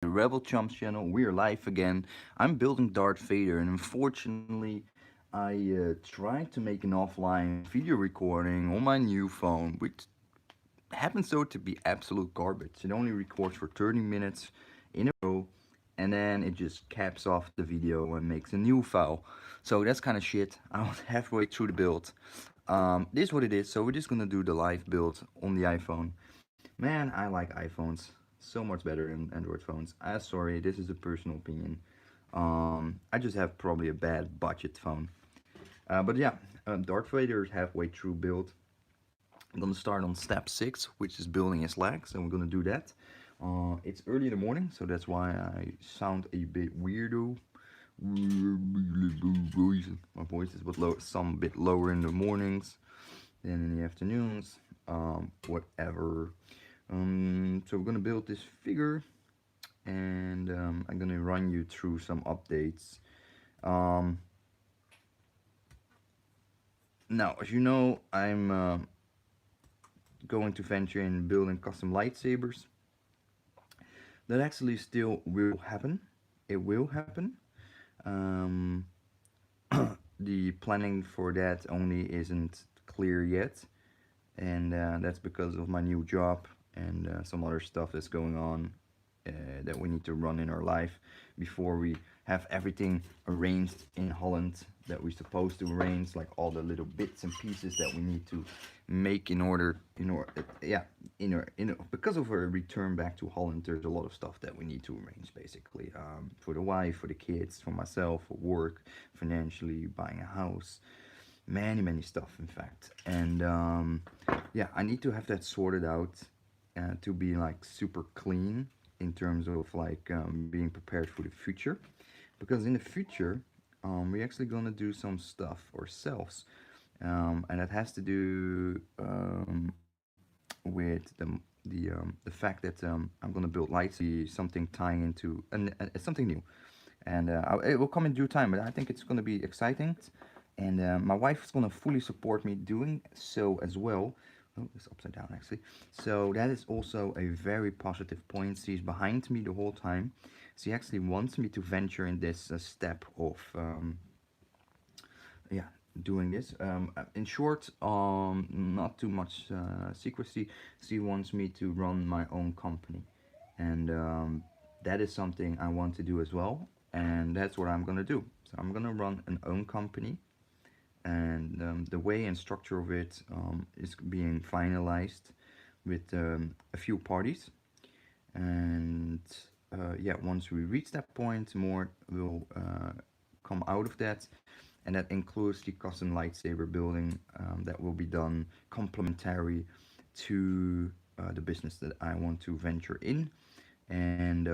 the Rebel Chumps channel. We're live again. I'm building Darth Vader, and unfortunately, I tried to make an offline video recording on my new phone, which happens though to be absolute garbage. It only records for 30 minutes in a row, and then it just caps off the video and makes a new file. So that's kind of shit. I was halfway through the build. This is what it is. So we're just gonna do the live build on the iPhone. Man, I like iPhones so much better than Android phones. Sorry, this is a personal opinion. I just have probably a bad budget phone. But yeah, Darth Vader is halfway through build. I'm gonna start on step 6, which is building his legs, and we're gonna do that. It's early in the morning, so that's why I sound a bit weirdo. My voice is some bit lower in the mornings than in the afternoons. Whatever. So we're gonna build this figure, and I'm gonna run you through some updates. Um, Now, as you know, I'm going to venture in building custom lightsabers. That actually still will happen. It will happen. Um, the planning for that only isn't clear yet, and that's because of my new job and some other stuff that's going on that we need to run in our life before we have everything arranged in Holland that we're supposed to arrange, like all the little bits and pieces that we need to make because of our return back to Holland. There's a lot of stuff that we need to arrange, basically, for the wife, for the kids, for myself, for work, financially, buying a house, many stuff, in fact. And yeah, I need to have that sorted out to be like super clean in terms of like being prepared for the future, because in the future we're actually gonna do some stuff ourselves, and that has to do with the fact that I'm gonna build lights, something tying into something new, and it will come in due time. But I think it's gonna be exciting, and my wife is gonna fully support me doing so as well. Oh, it's upside down actually. So that is also a very positive point. She's behind me the whole time. She actually wants me to venture in this step of yeah, doing this. In short, not too much secrecy. She wants me to run my own company, and that is something I want to do as well. And that's what I'm gonna do. So I'm gonna run an own company, and the way and structure of it is being finalized with a few parties. And yeah, once we reach that point, more will come out of that, and that includes the custom lightsaber building that will be done complementary to the business that I want to venture in. And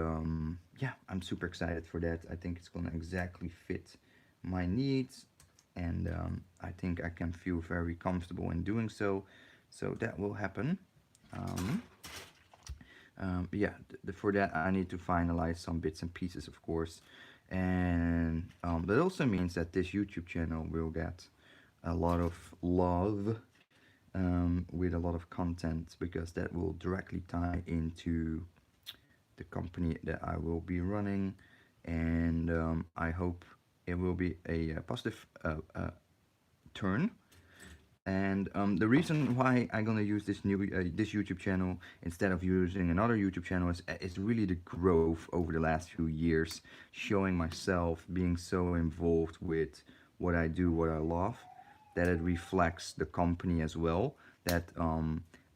yeah, I'm super excited for that. I think it's gonna exactly fit my needs, and I think I can feel very comfortable in doing so. So that will happen. Um, but yeah, for that I need to finalize some bits and pieces, of course, and that also means that this YouTube channel will get a lot of love with a lot of content, because that will directly tie into the company that I will be running, and I hope it will be a positive turn. And the reason why I'm gonna use this YouTube channel instead of using another YouTube channel is really the growth over the last few years, showing myself being so involved with what I do, what I love, that it reflects the company as well. That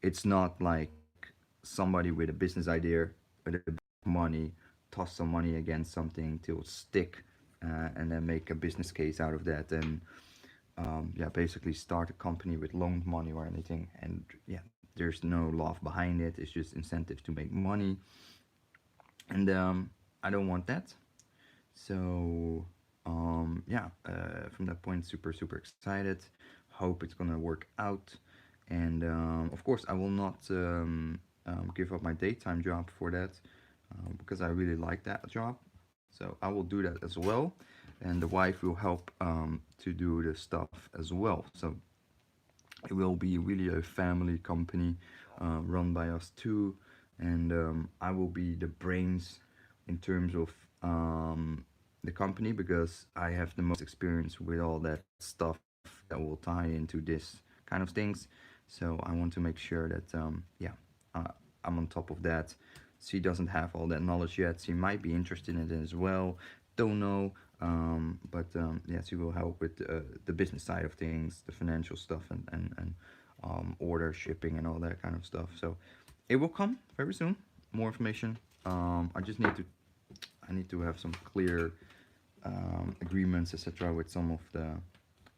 it's not like somebody with a business idea with a bit of money toss some money against something till stick, and then make a business case out of that, and yeah, basically start a company with loaned money or anything. And yeah, there's no love behind it. It's just incentive to make money, and I don't want that. So yeah, from that point, super excited. Hope it's gonna work out, and of course, I will not give up my daytime job for that, because I really like that job. So I will do that as well, and the wife will help to do the stuff as well. So it will be really a family company run by us two, and I will be the brains in terms of the company, because I have the most experience with all that stuff that will tie into this kind of things. So I want to make sure that yeah, uh, I'm on top of that. She doesn't have all that knowledge yet. She might be interested in it as well. Don't know. But yeah, she will help with the business side of things, the financial stuff, and order shipping and all that kind of stuff. So it will come very soon. More information. I just need to I need to have some clear agreements, etc., with some of the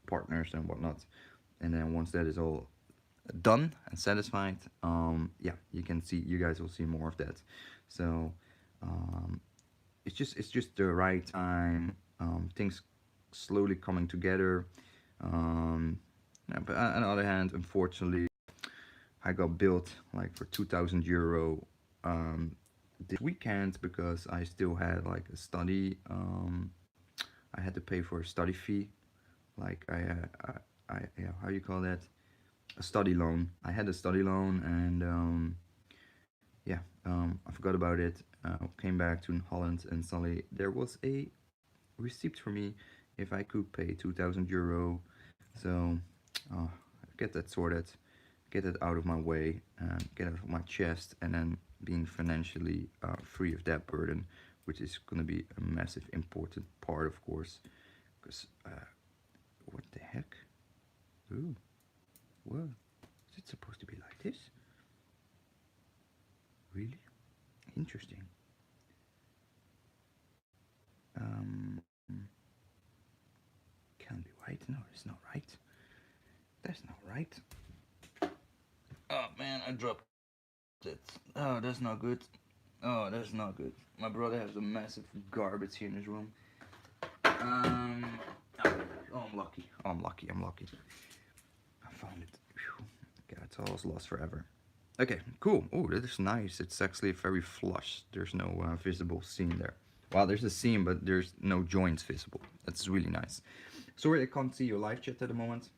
partners and whatnot. And then once that is all done and satisfied, yeah, you guys will see more of that. So um, it's just the right time. Things slowly coming together. Um, yeah, but on the other hand, unfortunately, I got billed like for €2,000 this weekend because I still had like a study. I had to pay for a study fee. Like yeah, how you call that? A study loan. I had a study loan, and yeah, I forgot about it. Came back to Holland, and suddenly there was a receipt for me if I could pay €2,000. So get that sorted, get it out of my way, get it off my chest, and then being financially free of that burden, which is going to be a massive important part, of course. Because what the heck? Ooh, what? Is it supposed to be like this? Really? Interesting. Um, can be right. No, it's not right. That's not right. Oh man, I dropped it. Oh, that's not good. Oh, that's not good. My brother has a massive garbage here in his room. Um, oh, I'm lucky. Oh, I'm lucky. I'm lucky. I found it. Whew. God, it's almost lost forever. Okay, cool. Oh, that is nice. It's actually very flush. There's no visible seam there. Well, there's a seam, but there's no joints visible. That's really nice. Sorry, I can't see your live chat at the moment.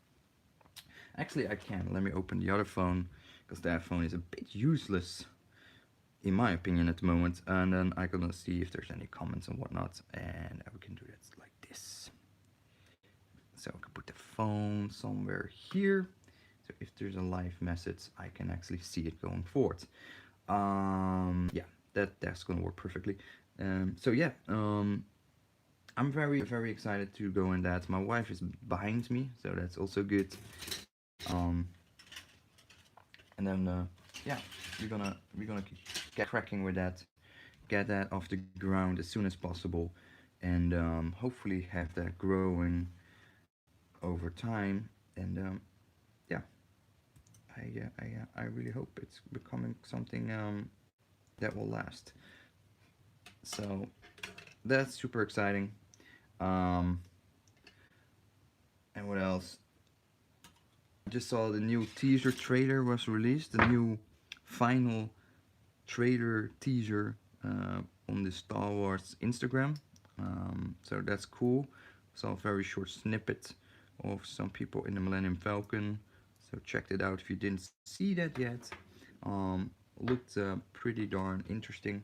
Actually, I can. Let me open the other phone, because that phone is a bit useless, in my opinion, at the moment. And then I'm gonna see if there's any comments and whatnot. And we can do that like this. So I can put the phone somewhere here. So if there's a live message, I can actually see it going forward. Yeah, that's gonna work perfectly. So yeah, I'm very excited to go in that. My wife is behind me, so that's also good. Um, and then yeah, we're gonna get cracking with that, get that off the ground as soon as possible, and hopefully have that growing over time. And yeah, I really hope it's becoming something that will last. So that's super exciting. Um, and what else? I just saw the new teaser trailer was released. The new final trailer teaser on the Star Wars Instagram. So that's cool. Saw a very short snippet of some people in the Millennium Falcon. So check it out if you didn't see that yet. Looked pretty darn interesting.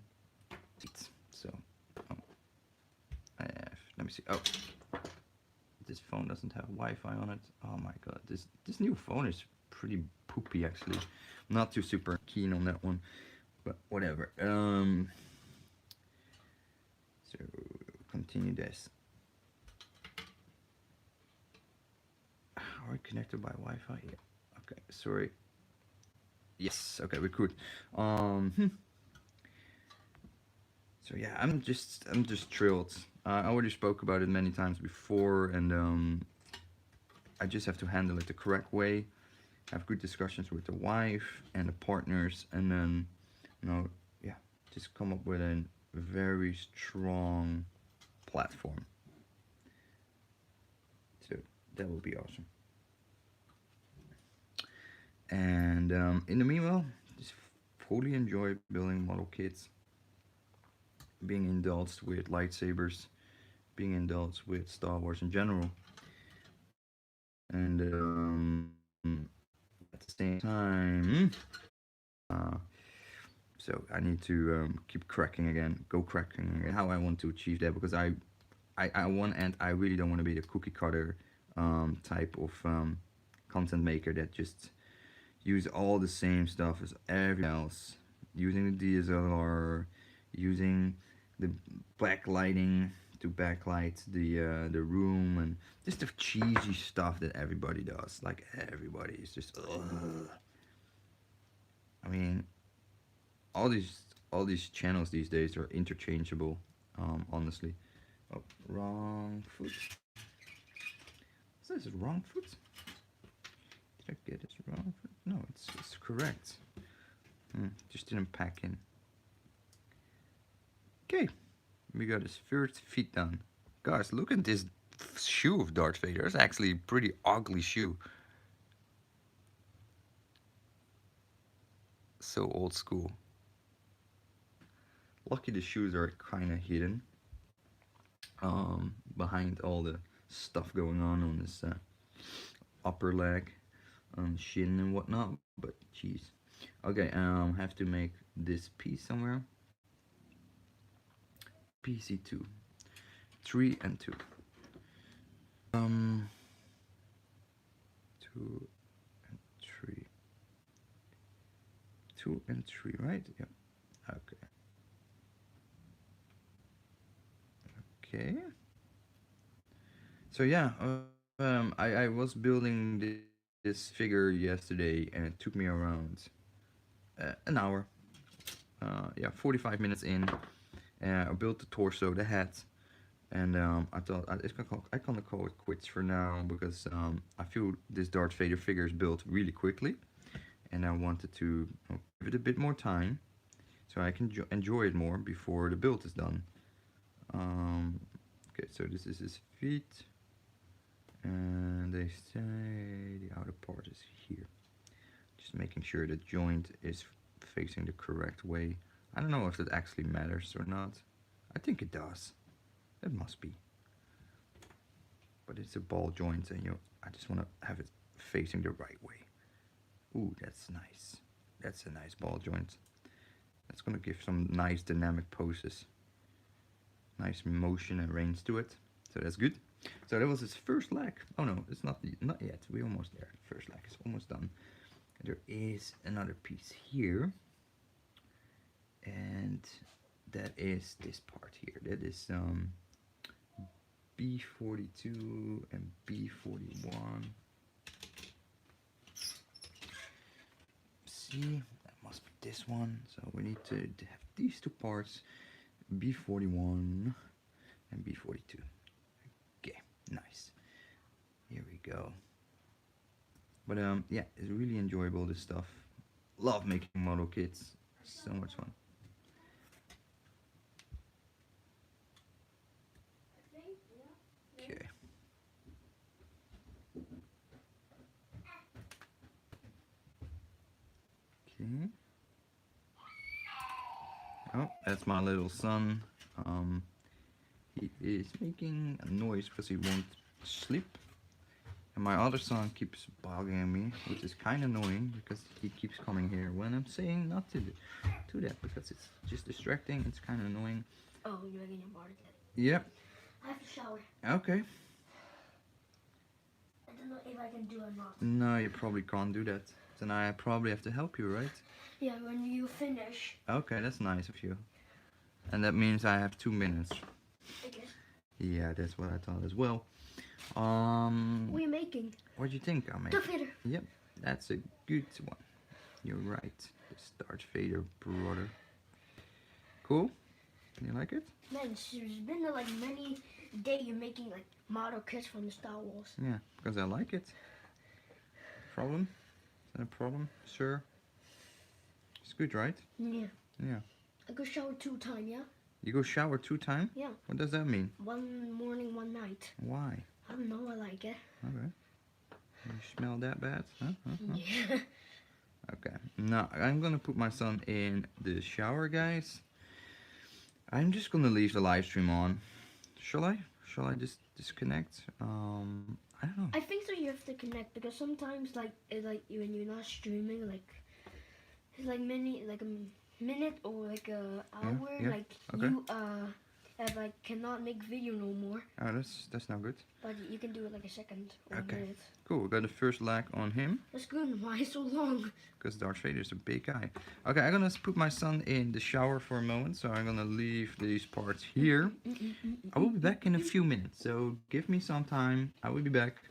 So let me see. Oh, this phone doesn't have Wi-Fi on it. Oh my god, this new phone is pretty poopy actually. I'm not too super keen on that one, but whatever. So continue this. Are we connected by Wi-Fi? Yeah. Okay, sorry. Yes. Okay, we could. So yeah, I'm just thrilled. I already spoke about it many times before, and I just have to handle it the correct way. Have good discussions with the wife and the partners, and then yeah, just come up with a very strong platform. So that will be awesome. And in the meanwhile, just fully enjoy building model kits, being indulged with lightsabers, being indulged with Star Wars in general, and at the same time, uh, So I need to keep cracking again, go cracking again. How I want to achieve that, because I want, and I really don't want to be the cookie cutter type of content maker that just use all the same stuff as everyone else, using the DSLR, using the backlighting to backlight the room, and just the cheesy stuff that everybody does. Like everybody is just ugh. I mean, all these channels these days are interchangeable. Honestly. Oh, wrong foot. Is this wrong foot? Did I get it wrong foot? No, it's correct. Just didn't pack in. Okay, we got his first feet done. Guys, look at this shoe of Darth Vader. It's actually a pretty ugly shoe. So old school. Lucky the shoes are kind of hidden behind all the stuff going on this upper leg, shin and whatnot. But jeez. Okay, have to make this piece somewhere. PC2, 3 and 2. 2 and 3. 2 and 3, right? Yeah. Okay. Okay. So yeah, I was building this figure yesterday, and it took me around an hour. Yeah, 45 minutes in. I built the torso, the head, and I thought I gonna call it quits for now, because I feel this Darth Vader figure is built really quickly, and I wanted to give it a bit more time so I can enjoy it more before the build is done. Okay, so this is his feet, and they say the outer part is here. Just making sure the joint is facing the correct way. I don't know if that actually matters or not. I think it does. It must be. But it's a ball joint, and I just want to have it facing the right way. Ooh, that's nice. That's a nice ball joint. That's gonna give some nice dynamic poses. Nice motion and range to it. So that's good. So that was his first leg. Oh no, it's not yet. We're almost there. First leg is almost done. There is another piece here. And that is this part here. That is B42 and B41. See, that must be this one. So we need to have these two parts, B41 and B42. Okay, nice. Here we go. But yeah, it's really enjoyable, this stuff. Love making model kits. So much fun. Okay. Okay. Oh, that's my little son. He is making a noise because he won't sleep. And my other son keeps bugging me, which is kind of annoying, because he keeps coming here when I'm saying not to do that, because it's just distracting. It's kind of annoying. Oh, you're making your body. Yep. I have to shower. Okay. I don't know if I can do or not. No, you probably can't do that. Then I probably have to help you, right? Yeah, when you finish. Okay, that's nice of you. And that means I have 2 minutes. I guess. Yeah, that's what I thought as well. What are you making? What do you think I made? Darth Vader. Yep, that's a good one. You're right. It's Darth Vader, brother. Cool? You like it? Man, there's been like many days you're making like model kits from the Star Wars. Yeah, because I like it. Problem? Is that a problem, sir? It's good, right? Yeah. Yeah. I go shower 2 times, yeah? You go shower 2 times? Yeah. What does that mean? 1 morning, 1 night. Why? I don't know, I like it. Okay. You smell that bad? Huh? Yeah. Okay. Now, I'm gonna put my son in the shower, guys. I'm just gonna leave the live stream on. Shall I? Shall I just disconnect? I don't know. I think so you have to connect, because sometimes like when you're not streaming, like it's like many minute or like a Yeah, hour, yeah. like Okay. you have like cannot make video no more, Oh, that's not good. but you can do it like a second or a Okay. minute. Cool. We got the first leg on him. That's good. Why so long? Because Darth Vader is a big guy. Okay, I'm gonna put my son in the shower for a moment, so I'm gonna leave these parts here. I will be back in a few minutes, so give me some time. I will be back.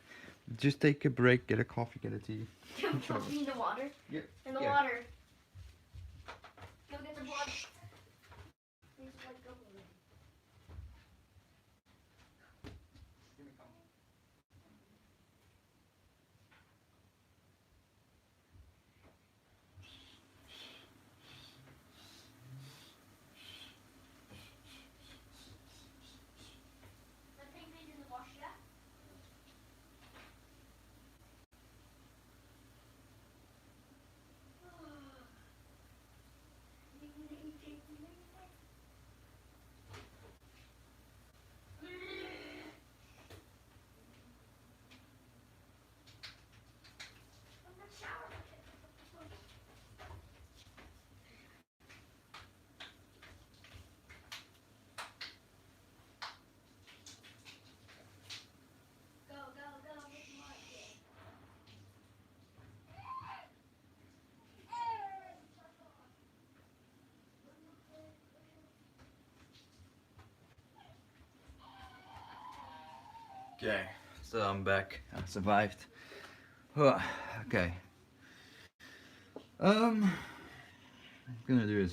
Just take a break, get a coffee, get a tea. Put me in the water. Yeah. In the Yeah. water. Go get the blood. Please let go of it. That thing made in the wash, yeah? Go, go, go, get the water. Okay, so I'm back. I survived. Huh, okay. I'm gonna do a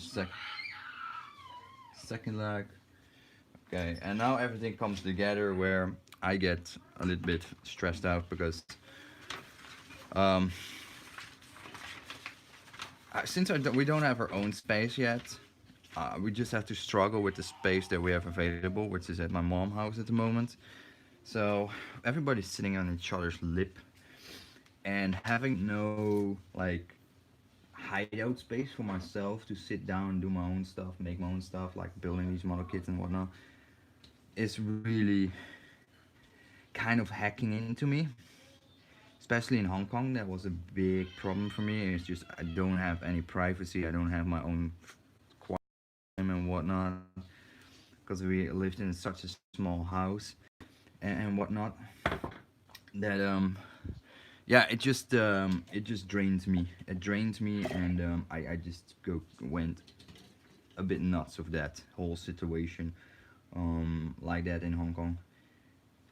second leg. Okay, and now everything comes together where I get a little bit stressed out because um, since we don't have our own space yet, we just have to struggle with the space that we have available, which is at my mom's house at the moment. So everybody's sitting on each other's lip, and having no like hideout space for myself to sit down, do my own stuff, make my own stuff, like building these model kits and whatnot, is really kind of hacking into me. Especially in Hong Kong, that was a big problem for me. It's just I don't have any privacy. I don't have my own quiet time and whatnot because we lived in such a small house and whatnot. That yeah, it just drains me. It drains me, and I just went a bit nuts of that whole situation, like that in Hong Kong.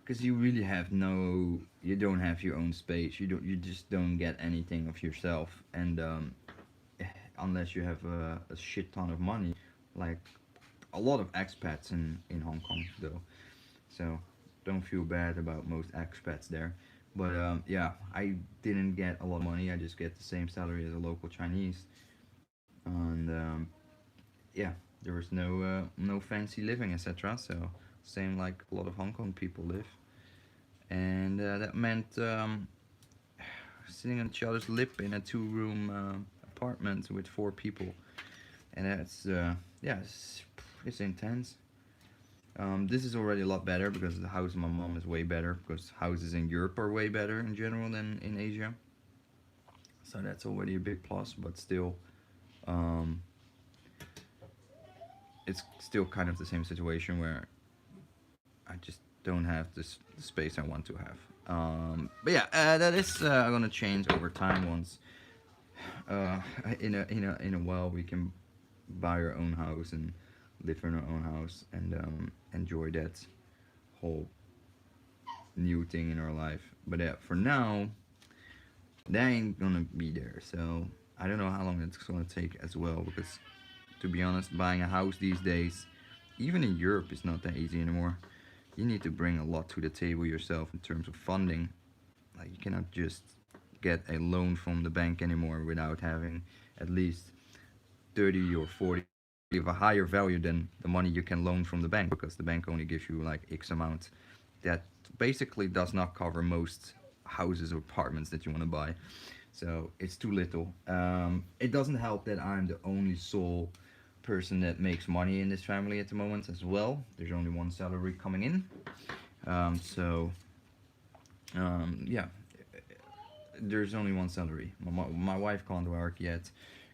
Because you really have you don't have your own space. You just don't get anything of yourself, and unless you have a shit ton of money, like a lot of expats in Hong Kong though. So don't feel bad about most expats there. But yeah, I didn't get a lot of money. I just get the same salary as a local Chinese, and yeah, there was no fancy living, etc. So same like a lot of Hong Kong people live, and that meant sitting on each other's lip in a two-room apartment with four people, and that's yeah, it's intense. This is already a lot better because the house of my mom is way better because houses in Europe are way better in general than in Asia. So that's already a big plus, but still, um, it's still kind of the same situation where I just don't have the space I want to have. But yeah, that is gonna change over time once uh, in a while we can buy our own house and live in our own house and enjoy that whole new thing in our life. But yeah, for now, that ain't gonna be there. So I don't know how long it's gonna take as well because, to be honest, buying a house these days, even in Europe, is not that easy anymore. You need to bring a lot to the table yourself in terms of funding. Like you cannot just get a loan from the bank anymore without having at least 30 or 40 of a higher value than the money you can loan from the bank because the bank only gives you like X amount. That basically does not cover most houses or apartments that you want to buy. So it's too little. It doesn't help that I'm the only sole person that makes money in this family at the moment as well. There's only one salary coming in. So yeah, there's only one salary. My wife can't work yet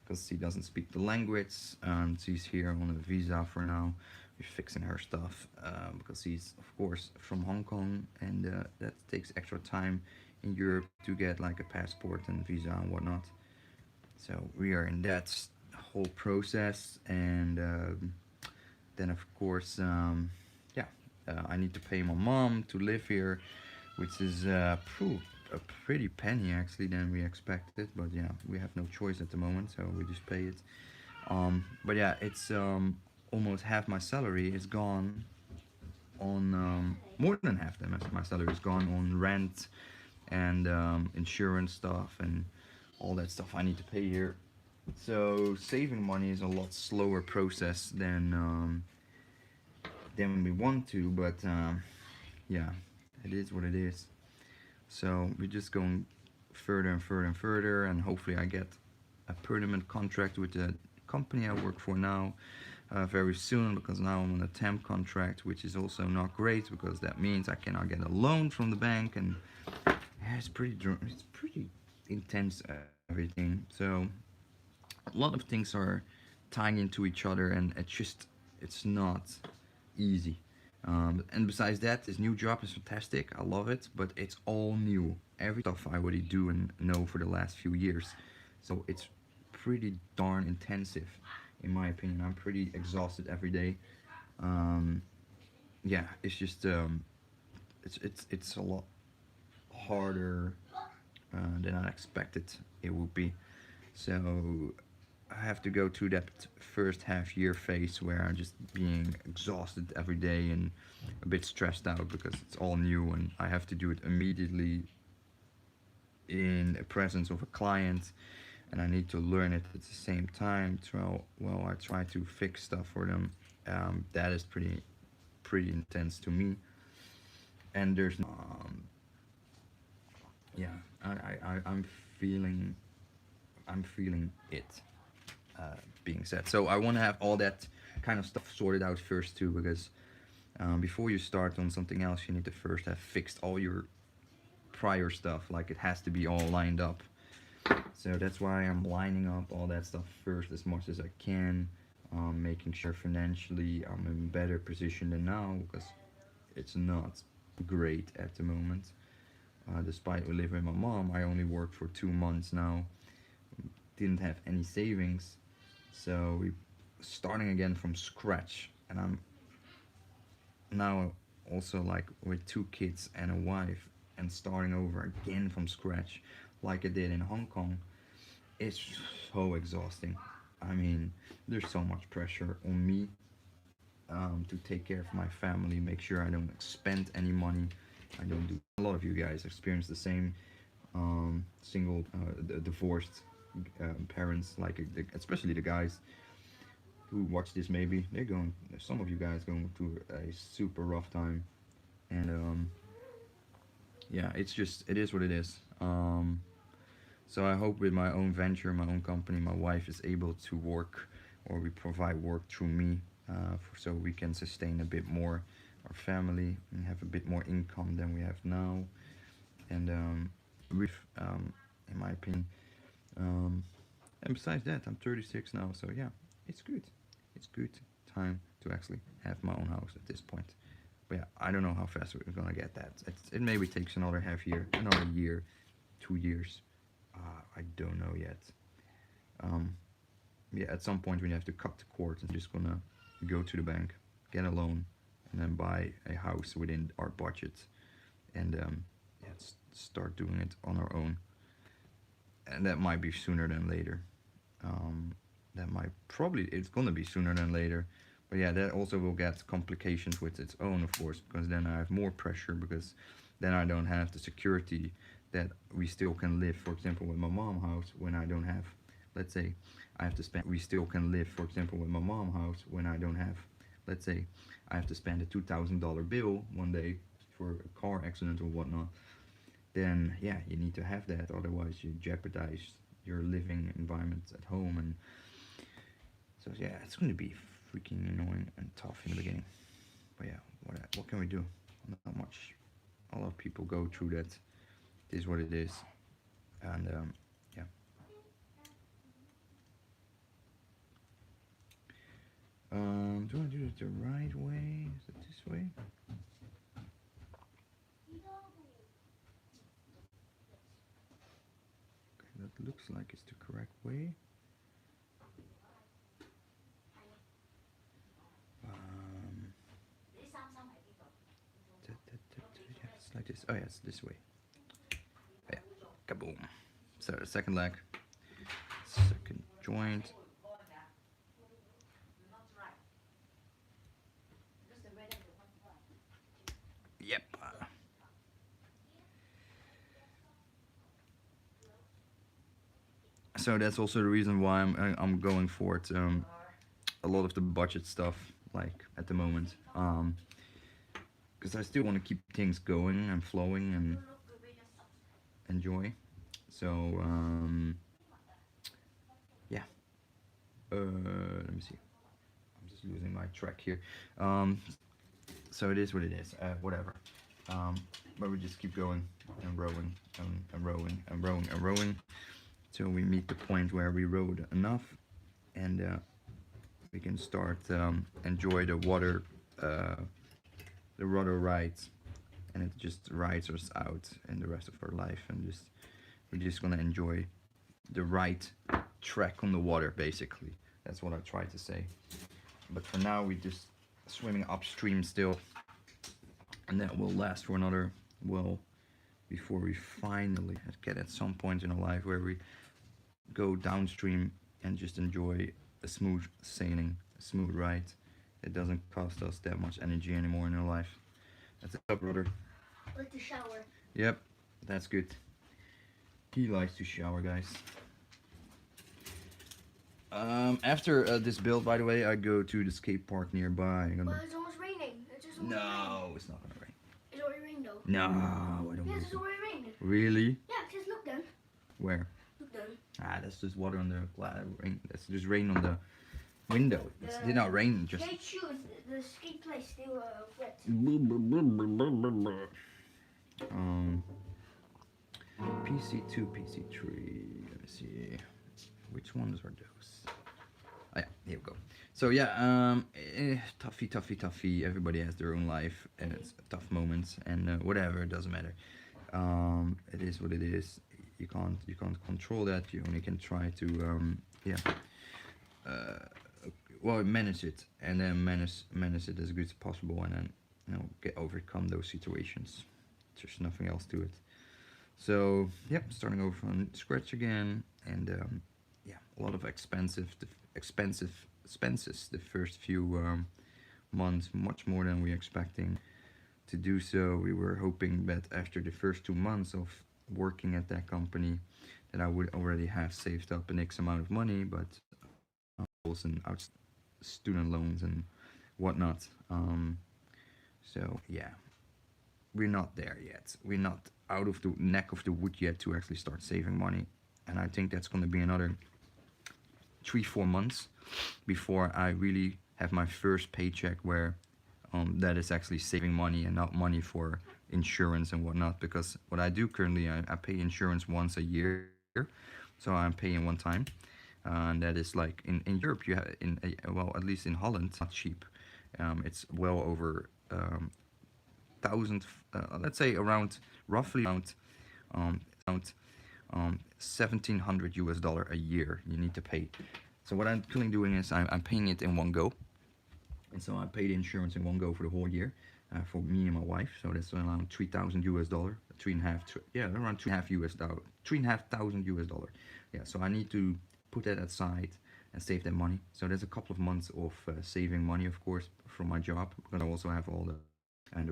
because she doesn't speak the language, and she's here on a visa for now. We're fixing her stuff because she's of course from Hong Kong, and that takes extra time in Europe to get like a passport and visa and whatnot. So we are in that whole process, and then of course, yeah, I need to pay my mom to live here, which is a pretty penny actually than we expected. But yeah, we have no choice at the moment, so we just pay it. But yeah, it's almost half my salary is gone on more than half my salary is gone on rent and insurance stuff and all that stuff I need to pay here. So saving money is a lot slower process than we want to, but yeah, it is what it is. So we're just going further and further and further, and hopefully I get a permanent contract with the company I work for now very soon, because now I'm on a temp contract, which is also not great because that means I cannot get a loan from the bank, and yeah, it's pretty intense everything. So a lot of things are tying into each other, and it's not easy. And besides that, this new job is fantastic. I love it, but it's all new. Every stuff I already do and know for the last few years. So it's pretty darn intensive, in my opinion. I'm pretty exhausted every day. Um, yeah, it's just it's a lot harder than I expected it would be. So I have to go through that first half year phase where I'm just being exhausted every day and a bit stressed out because it's all new and I have to do it immediately in the presence of a client, and I need to learn it at the same time. So while I try to fix stuff for them, that is pretty intense to me. And there's yeah, I'm feeling I'm feeling it being said. So I want to have all that kind of stuff sorted out first too, because before you start on something else, you need to first have fixed all your prior stuff. Like it has to be all lined up. So that's why I'm lining up all that stuff first as much as I can, making sure financially I'm in a better position than now, because it's not great at the moment. Despite we live with my mom, I only worked for 2 months now, didn't have any savings, so we starting again from scratch, and I'm now also like with 2 kids and a wife and starting over again from scratch like I did in Hong Kong. It's so exhausting. I mean, there's so much pressure on me to take care of my family, make sure I don't spend any money. I don't do. A lot of you guys experience the same. Single, divorced parents, like especially the guys who watch this. Maybe they're going. Some of you guys going through a super rough time, and yeah, it is what it is. So I hope with my own venture, my own company, my wife is able to work, or we provide work through me, so we can sustain a bit more our family and have a bit more income than we have now. And with, in my opinion, um, and besides that, I'm 36 now, so yeah, it's good. It's good time to actually have my own house at this point. But yeah, I don't know how fast we're gonna get that. It maybe takes another half year, another year, 2 years. I don't know yet. Um, yeah, at some point we have to cut the cord and just gonna go to the bank, get a loan, and then buy a house within our budget, and yeah, start doing it on our own. And that might be sooner than later. Um, that might probably it's gonna be sooner than later. But yeah, that also will get complications with its own, of course, because then I have more pressure, because then I don't have the security that we still can live, for example, with my mom house when I don't have, let's say, I have to spend, we still can live, for example, with my mom house when I don't have, let's say, I have to spend a $2,000 bill one day for a car accident or whatnot. Then yeah, you need to have that, otherwise you jeopardize your living environment at home. And so yeah, it's going to be freaking annoying and tough in the beginning. But yeah, what can we do? Not much. A lot of people go through that. It is what it is. And yeah, Do I do it the right way? Is it this way? Okay, that looks like it's the correct way. Yeah, it's like this. Oh yeah, it's this way. Yeah, kaboom. So the second leg, second joint. Yep. So that's also the reason why I'm going for it. A lot of the budget stuff, like at the moment, because I still want to keep things going and flowing and enjoy. So yeah. Let me see. I'm just losing my track here. So it is what it is. Whatever. But we just keep going and rowing and rowing and rowing and rowing till we meet the point where we rowed enough, and we can start enjoy the water rides, and it just rides us out in the rest of our life, and we're just gonna enjoy the right track on the water, basically. That's what I try to say. But for now, we just swimming upstream still, and that will last for another, well, before we finally get at some point in our life where we go downstream and just enjoy a smooth sailing, a smooth ride. It doesn't cost us that much energy anymore in our life. That's up, brother. Like to shower. Yep, that's good. He likes to shower, guys. After this build, by the way, I go to the skate park nearby. But it's almost raining. It's just almost No, it's not gonna rain. It's already rained though. No, I don't Yes, believe it's it. already rained. Really? Yeah, just look then. Where? Look then. Ah, that's just water on the rain. That's just rain on the window. It did not rain. Just. Skate shoes, the skate place, they were wet. PC2, PC3. Let me see. Which ones are those? Oh, yeah, here we go. So yeah, toughy. Everybody has their own life, and it's tough moments, and whatever, it doesn't matter. It is what it is. You can't control that. You only can try to well, manage it, and then manage it as good as possible, and then overcome those situations. There's nothing else to it. So yep, starting over from scratch again, and a lot of expenses the first few months, much more than we expecting to do so. We were hoping that after the first 2 months of working at that company that I would already have saved up an X amount of money, but and out student loans and whatnot. So yeah, we're not there yet. We're not out of the neck of the wood yet to actually start saving money, and I think that's going to be another 3-4 months before I really have my first paycheck where that is actually saving money and not money for insurance and whatnot. Because what I do currently, I pay insurance once a year, so I'm paying one time, and that is like in Europe, you have well, at least in Holland, it's not cheap. It's well over thousand, let's say roughly around 1,700 US dollar a year you need to pay. So what I'm currently doing is I'm paying it in one go, and so I pay the insurance in one go for the whole year for me and my wife. So that's around 3,000 US dollar, around 3.5 US dollar, 3,500 US dollar. Yeah, so I need to put that aside and save that money. So there's a couple of months of saving money, of course, from my job, because I also have all the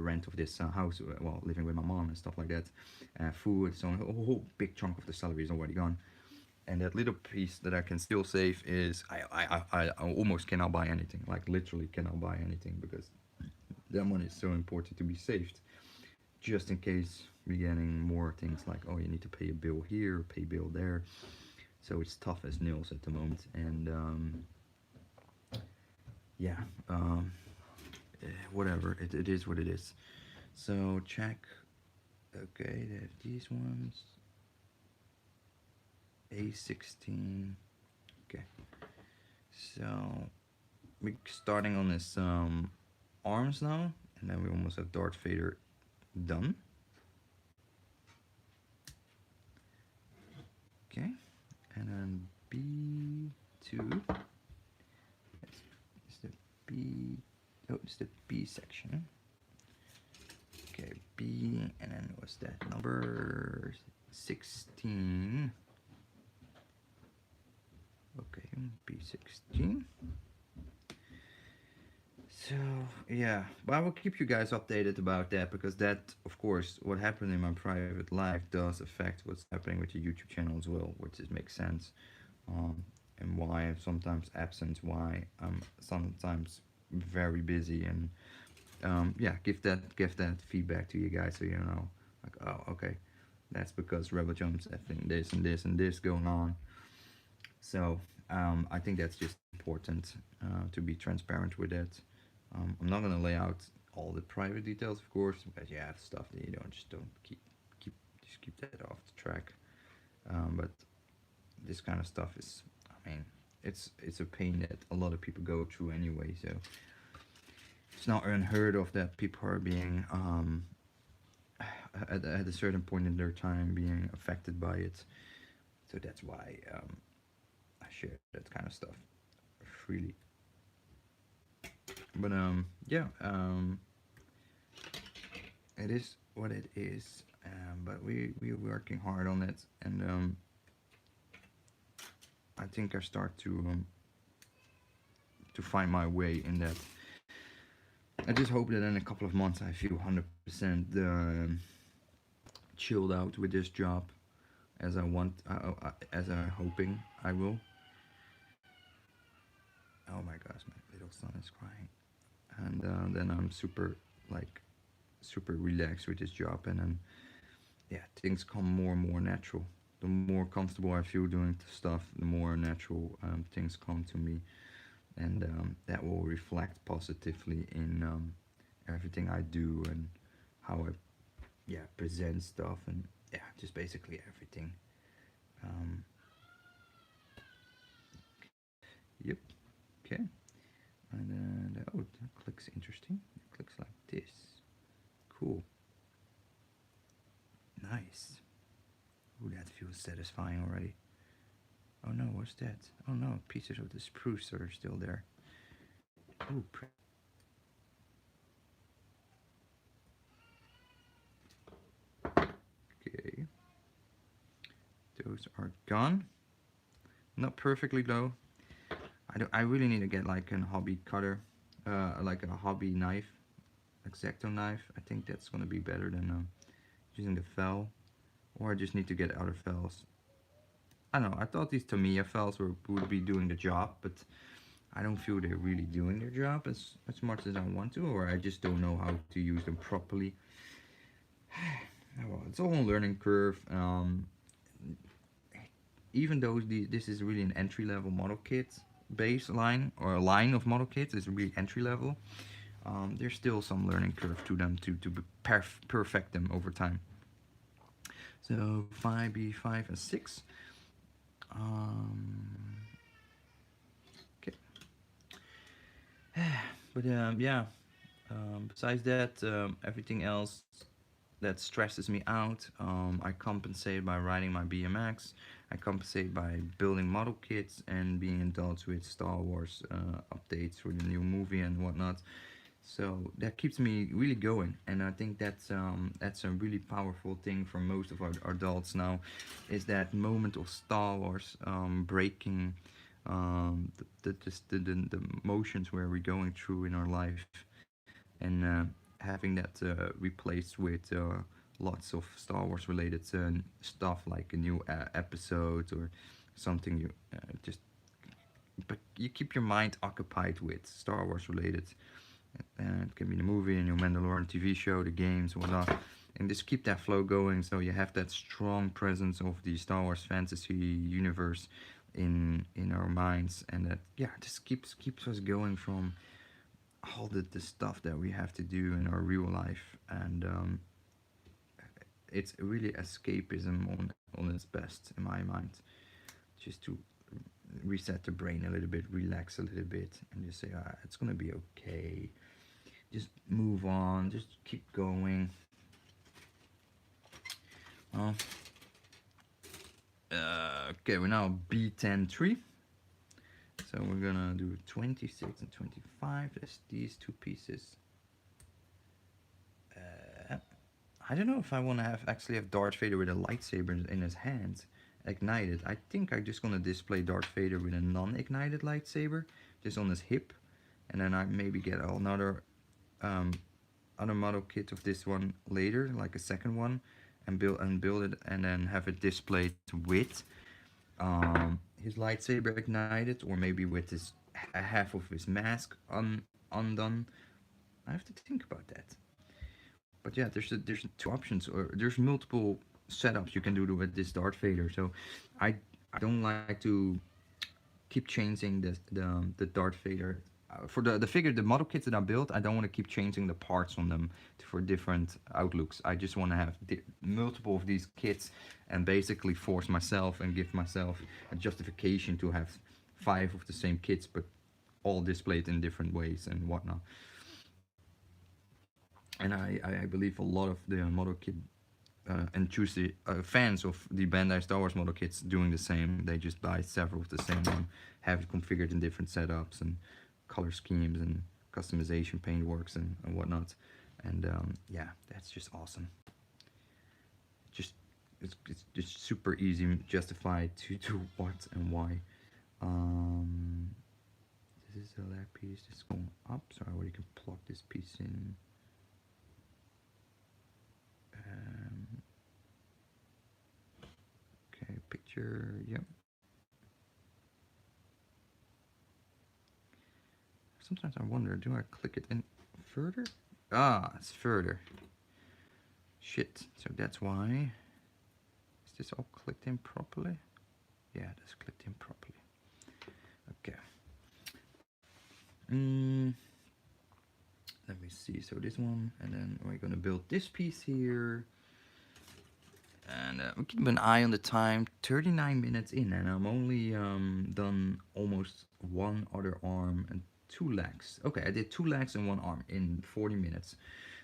rent of this house, well, living with my mom and stuff like that, food. So a whole big chunk of the salary is already gone, and that little piece that I can still save is I almost cannot buy anything, like literally cannot buy anything, because that money is so important to be saved, just in case we're getting more things like, oh, you need to pay a bill here, pay a bill there. So it's tough as nails at the moment, and whatever, it is what it is. So check. Okay, they have these ones. A16. Okay, so we're starting on his arms now, and then we almost have Darth Vader done. Okay, and then B2 is the B. Oh, it's the B section. Okay, B, and then what's that number? 16. Okay, B16. So yeah, but I will keep you guys updated about that, because that, of course, what happened in my private life does affect what's happening with the YouTube channel as well, which is makes sense. Um, and why I'm sometimes absent, why I'm sometimes very busy, and yeah, give that feedback to you guys, so you know, like, oh, okay, that's because Rebel Jones having this and this and this going on. So I think that's just important, to be transparent with that. I'm not gonna lay out all the private details, of course, because yeah, stuff that you don't keep just keep that off the track. But this kind of stuff is, I mean, it's a pain that a lot of people go through anyway. So it's not unheard of that people are being at a certain point in their time being affected by it. So that's why I share that kind of stuff freely. But yeah, it is what it is. But we're working hard on it, and I think I start to find my way in that. I just hope that in a couple of months I feel 100% chilled out with this job, as I want, as I'm hoping I will. Oh my gosh, my little son is crying, and then I'm like super relaxed with this job, and then yeah, things come more and more natural. The more comfortable I feel doing the stuff, the more natural things come to me, and that will reflect positively in everything I do, and how I, yeah, present stuff, and yeah, just basically everything. Um, yep. Okay. And then oh, that clicks interesting. It clicks like this. Cool. Nice. Ooh, that feels satisfying already. Oh no, what's that? Oh no, pieces of the spruce are still there. Ooh, okay. Those are gone. Not perfectly though. I really need to get like a hobby cutter, like a hobby knife, exacto knife. I think that's gonna be better than using the fell. Or I just need to get other fells. I don't know. I thought these Tamiya fells would be doing the job, but I don't feel they're really doing their job as much as I want to, or I just don't know how to use them properly. Well, it's all a learning curve. Even though this is really an entry level model kit baseline, or a line of model kits is really entry level, there's still some learning curve to them to perfect them over time. So 5B5 and 6. Um, okay. But yeah, besides that, everything else that stresses me out, I compensate by riding my BMX. I compensate by building model kits and being indulged with Star Wars updates for the new movie and whatnot. So that keeps me really going, and I think that's a really powerful thing for most of our adults now, is that moment of Star Wars, breaking the motions where we're going through in our life, and having that replaced with lots of Star Wars related stuff, like a new episode or something you just, but you keep your mind occupied with Star Wars related. It can be the movie, a new Mandalorian TV show, the games, whatnot, and just keep that flow going. So you have that strong presence of the Star Wars fantasy universe in our minds, and that, yeah, just keeps us going from all the stuff that we have to do in our real life, and it's really escapism on its best in my mind, just to reset the brain a little bit, relax a little bit, and just say, it's gonna be okay. Just move on. Just keep going. Well, okay, we're now B10-3. So we're gonna do 26 and 25. That's these two pieces. I don't know if I want to actually have Darth Vader with a lightsaber in his hand, ignited. I think I'm just gonna display Darth Vader with a non-ignited lightsaber, just on his hip, and then I maybe get um, other model kit of this one later, like a second one, and build it, and then have it displayed with his lightsaber ignited, or maybe with his half of his mask undone. I have to think about that. But yeah, there's two options, or there's multiple setups you can do with this Darth Vader. So I don't like to keep changing the Darth Vader. For the figure, the model kits that I built, I don't want to keep changing the parts on them for different outlooks. I just want to have multiple of these kits and basically force myself and give myself a justification to have 5 of the same kits, but all displayed in different ways and whatnot. And I believe a lot of the model kit enthusiasts, fans of the Bandai Star Wars model kits doing the same. They just buy several of the same one, have it configured in different setups and color schemes and customization paintworks and whatnot. And yeah, that's just awesome. Just it's just super easy justified to what and why. Um, this is the last piece. It's going up, so I already can plug this piece in. Okay, picture, yep. Sometimes I wonder, do I click it in further? Ah, it's further. Shit, so that's why. Is this all clicked in properly? Yeah, that's clicked in properly. Okay. Let me see, so this one, and then we're gonna build this piece here. And we keep an eye on the time, 39 minutes in, and I'm only done almost one other arm and 2 legs. Okay, I did 2 legs and 1 arm in 40 minutes.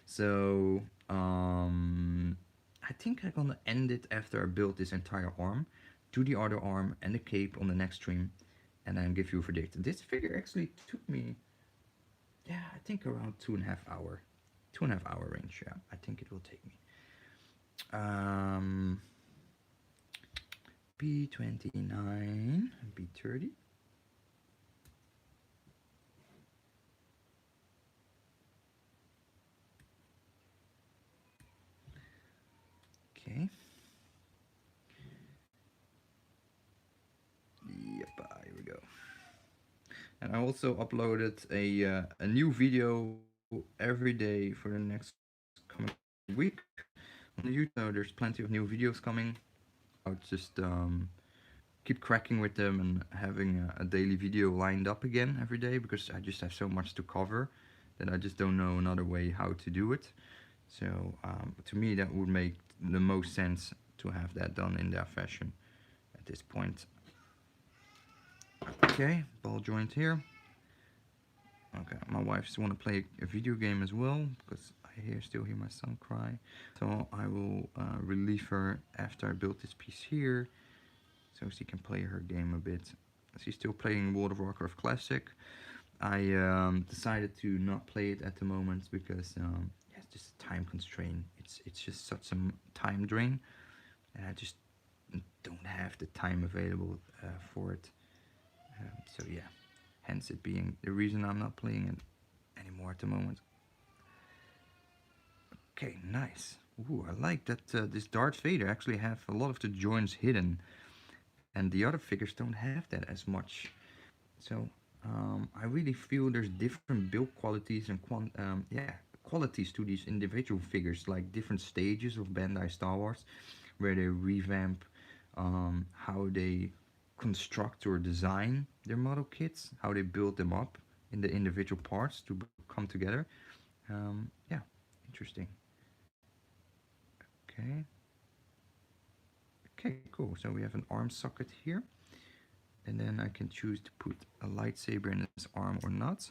So I think I'm gonna end it after I build this entire arm, do the other arm and the cape on the next stream, and then give you a verdict. This figure actually took me, yeah, I think around 2.5 hour, 2.5 hour range. Yeah, I think it will take me. Um, B29, B30. Okay. Yep, here we go. And I also uploaded a new video every day for the next coming week on the YouTube. So there's plenty of new videos coming. I'll just keep cracking with them and having a daily video lined up again every day, because I just have so much to cover that I just don't know another way how to do it. So to me that would make the most sense to have that done in that fashion at this point. Okay, ball joint here. Okay, my wife's want to play a video game as well, because I still hear my son cry. So I will relieve her after I build this piece here, so she can play her game a bit. She's still playing World of Warcraft Classic. I decided to not play it at the moment because yeah, it's just a time constraint. It's just such a time drain, and I just don't have the time available for it. So yeah, hence it being the reason I'm not playing it anymore at the moment. Okay, nice. Ooh, I like that this Darth Vader actually have a lot of the joints hidden, and the other figures don't have that as much. So I really feel there's different build qualities and yeah, qualities to these individual figures, like different stages of Bandai Star Wars, where they revamp how they construct or design their model kits, how they build them up in the individual parts to come together. Yeah, interesting. Okay. Okay, cool. So we have an arm socket here. And then I can choose to put a lightsaber in his arm or not.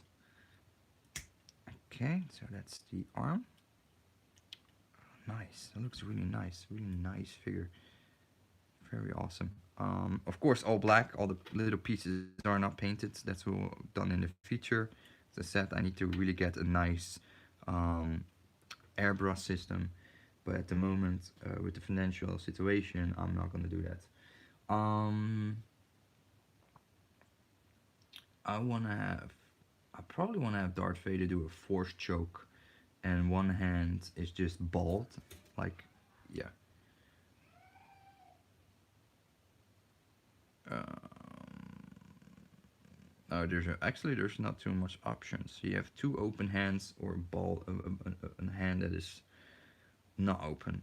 Okay, so that's the arm. Nice. That looks really nice. Really nice figure. Very awesome. Of course, all black. All the little pieces are not painted. That's all done in the feature. As I said, I need to really get a nice um, airbrush system. But at the moment, with the financial situation, I'm not gonna do that. I wanna have. I probably wanna have Darth Vader do a force choke, and one hand is just bald, like, yeah. Oh, actually there's not too much options. You have two open hands or ball a hand that is not open.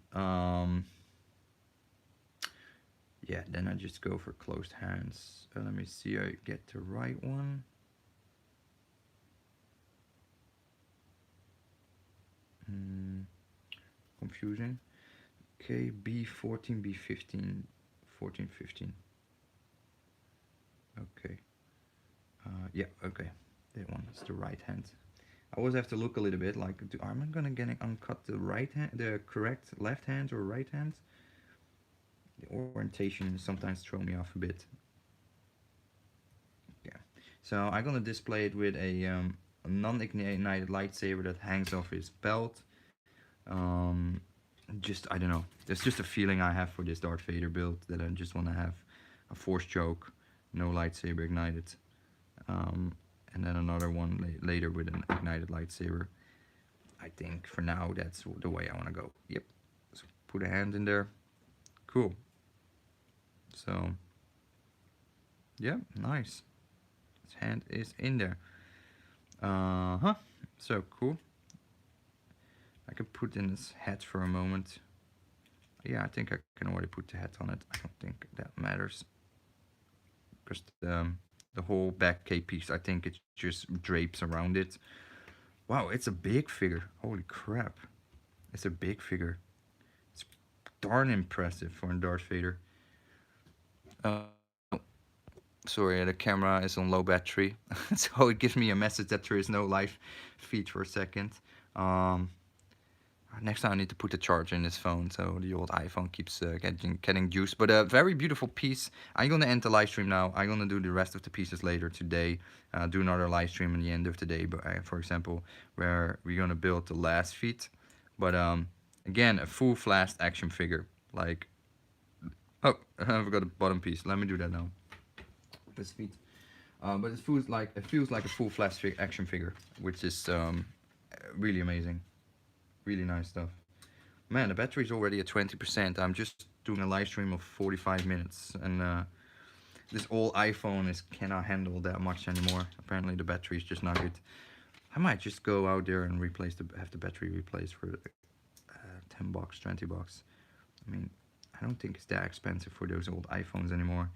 Yeah, then I just go for closed hands. Let me see, I get the right one. Confusing. Okay, B14, B15, 14, 15. Okay. Yeah, okay. That one is the right hand. I always have to look a little bit like, am I gonna get uncut the right hand, the correct left hand or right hand? The orientation sometimes throw me off a bit. Yeah. So I'm gonna display it with a non-ignited lightsaber that hangs off his belt. Um, just I don't know. There's just a feeling I have for this Darth Vader build that I just want to have a force choke, no lightsaber ignited, and then another one later with an ignited lightsaber. I think for now that's the way I want to go. Yep. So put a hand in there. Cool. So yeah, nice. His hand is in there. Uh-huh. So cool. I can put in his head for a moment. Yeah, I think I can already put the hat on it. I don't think that matters. Because the whole back K piece, I think it just drapes around it. Wow, it's a big figure. Holy crap. It's a big figure. It's darn impressive for a Darth Vader. Sorry, the camera is on low battery. So it gives me a message that there is no live feed for a second. Um, Next time I need to put the charger in this phone, so the old iPhone keeps getting juice. But a very beautiful piece. I'm gonna end the live stream now. I'm gonna do the rest of the pieces later today. Do another live stream at the end of the day, but for example, where we're gonna build the last feet. But again, a full flash action figure. Like, oh, I forgot the bottom piece. Let me do that now. This feet. But it feels like a full flash action figure, which is really amazing. Really nice stuff. Man, the battery's already at 20%. I'm just doing a live stream of 45 minutes, and this old iPhone cannot handle that much anymore. Apparently, the battery is just not good. I might just go out there and have the battery replaced for 10 bucks, 20 bucks. I mean, I don't think it's that expensive for those old iPhones anymore.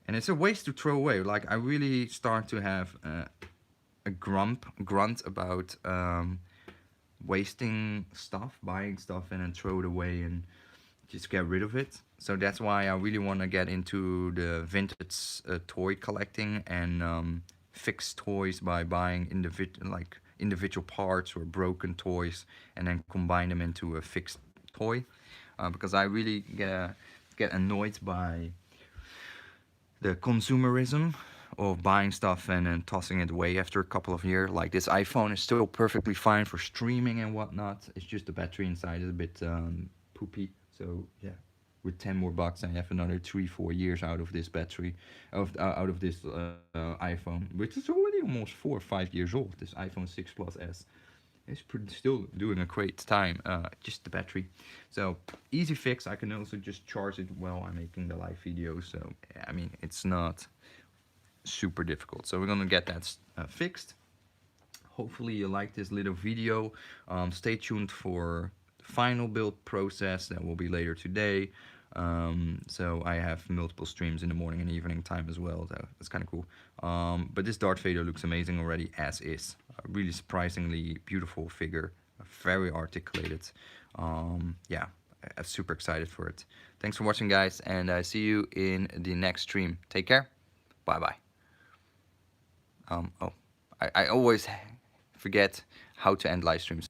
And it's a waste to throw away. Like, I really start to have a grunt about wasting stuff, buying stuff and then throw it away and just get rid of it. So that's why I really want to get into the vintage toy collecting and fix toys by buying individual parts or broken toys and then combine them into a fixed toy. Because I really get annoyed by the consumerism of buying stuff and then tossing it away after a couple of years. Like, this iPhone is still perfectly fine for streaming and whatnot. It's just the battery inside is a bit poopy. So yeah, with 10 more bucks, I have another 3-4 years out of this battery, out of this iPhone, which is already almost 4 or 5 years old. This iPhone 6 Plus S. It's still doing a great time, just the battery. So easy fix. I can also just charge it while I'm making the live video. So I mean, it's not super difficult. So we're gonna get that fixed. Hopefully you like this little video. Stay tuned for the final build process that will be later today. So I have multiple streams in the morning and evening time as well. So that's kind of cool. But this Darth Vader looks amazing already, as is. A really surprisingly beautiful figure, very articulated. Yeah, I'm super excited for it. Thanks for watching, guys, and I see you in the next stream. Take care. Bye bye. Oh, I always forget how to end live streams.